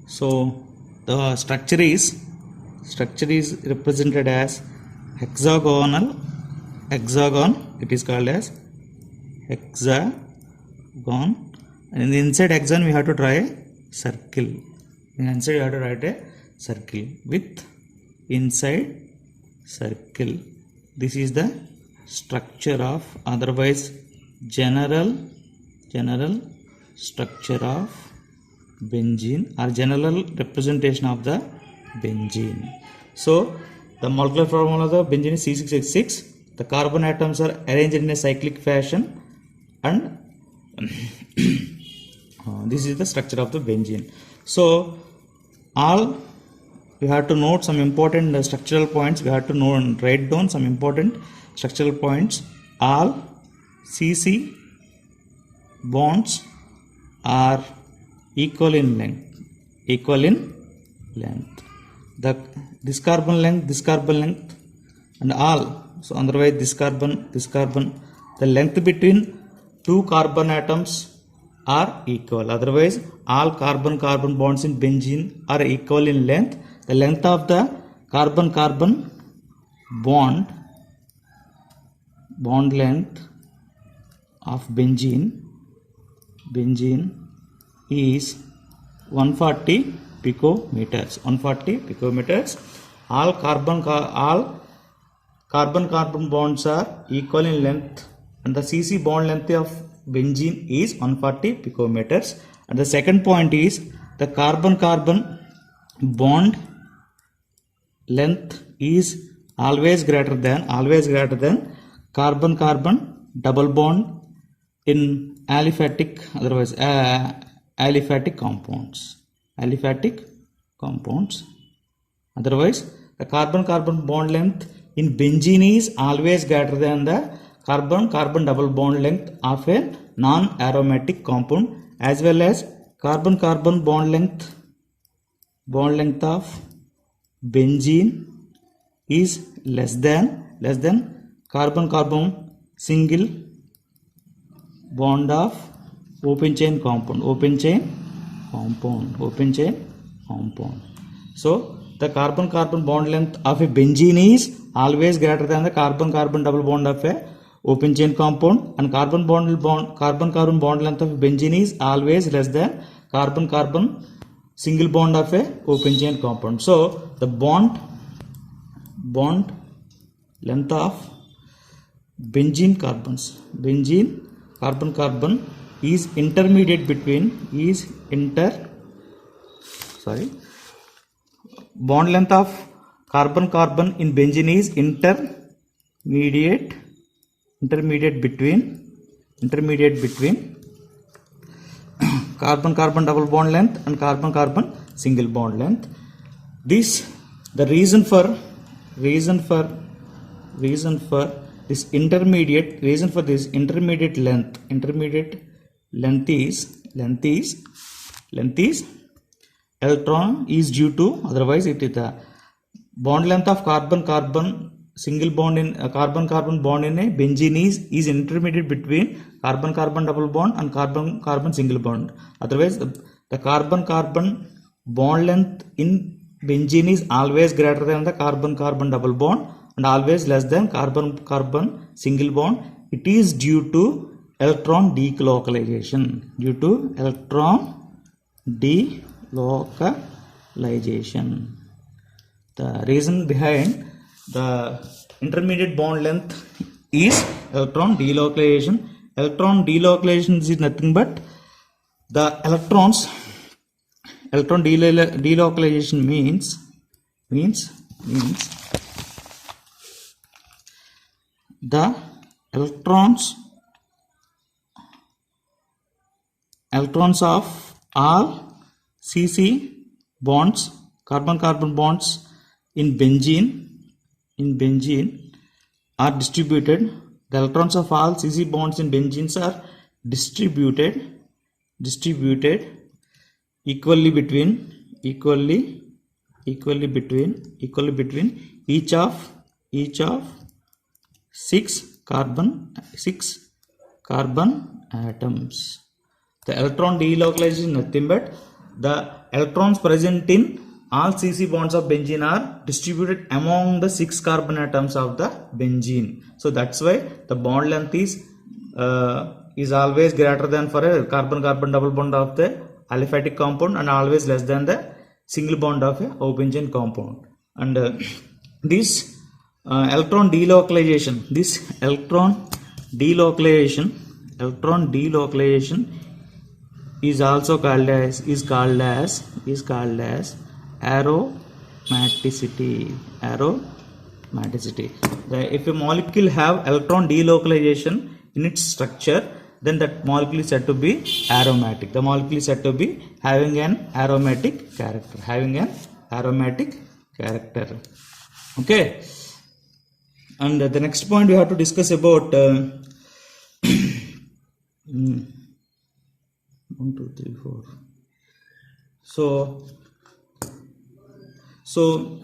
So the structure is represented as hexagon. It is called as hexagon, and inside hexagon we have to draw a circle. Inside you have to write a circle with inside circle. This is the structure of, otherwise general structure of benzene, or general representation of the benzene. So the molecular formula of the benzene is C6H6. The carbon atoms are arranged in a cyclic fashion, and this is the structure of the benzene. So all we have to note some important structural points. We have to know and write down some important structural points. All CC bonds are equal in length. This carbon length, and all. So otherwise this carbon, the length between two carbon atoms are equal. Otherwise all carbon bonds in benzene are equal in length. The length of the carbon bond length of benzene is 140 picometers. All carbon bonds are equal in length, and the CC bond length of benzene is 140 picometers. And the second point is the carbon bond length is always greater than carbon double bond in aliphatic, otherwise aliphatic compounds. Otherwise the carbon bond length in benzene is always greater than the carbon double bond length of a non-aromatic compound, as well as carbon bond length of benzene is less than carbon single bond of open chain compound. So the carbon bond length of a benzene is always greater than the carbon double bond of a open chain compound, and carbon bond length of benzene is always less than carbon single bond of a open chain compound. So the bond length of benzene carbon is intermediate between bond length of carbon in benzene is intermediate between carbon double bond length and carbon single bond length. The reason for this intermediate length is electron is due to, otherwise it is the bond length of carbon single bond in carbon bond in a benzene is intermediate between carbon double bond and carbon single bond. Otherwise the carbon bond length in benzene is always greater than the carbon double bond and always less than carbon single bond. It is due to electron delocalization. The reason behind the intermediate bond length is electron delocalization. Electron delocalization is nothing but the electron delocalization means the electrons of all CC bonds, carbon bonds in benzene are distributed. The electrons of all CC bonds in benzenes are distributed equally between each of 6 carbon atoms. The electron delocalization is nothing but the electrons present in all CC bonds of benzene are distributed among the 6 carbon atoms of the benzene. So that's why the bond length is always greater than for a carbon-carbon double bond of the aliphatic compound and always less than the single bond of a O-benzene compound. And this electron delocalization is also called as aromaticity. If a molecule have electron delocalization in its structure, then that molecule is said to be aromatic. The molecule is said to be having an aromatic character. Okay. And the next point we have to discuss about 1, 2, 3, 4. So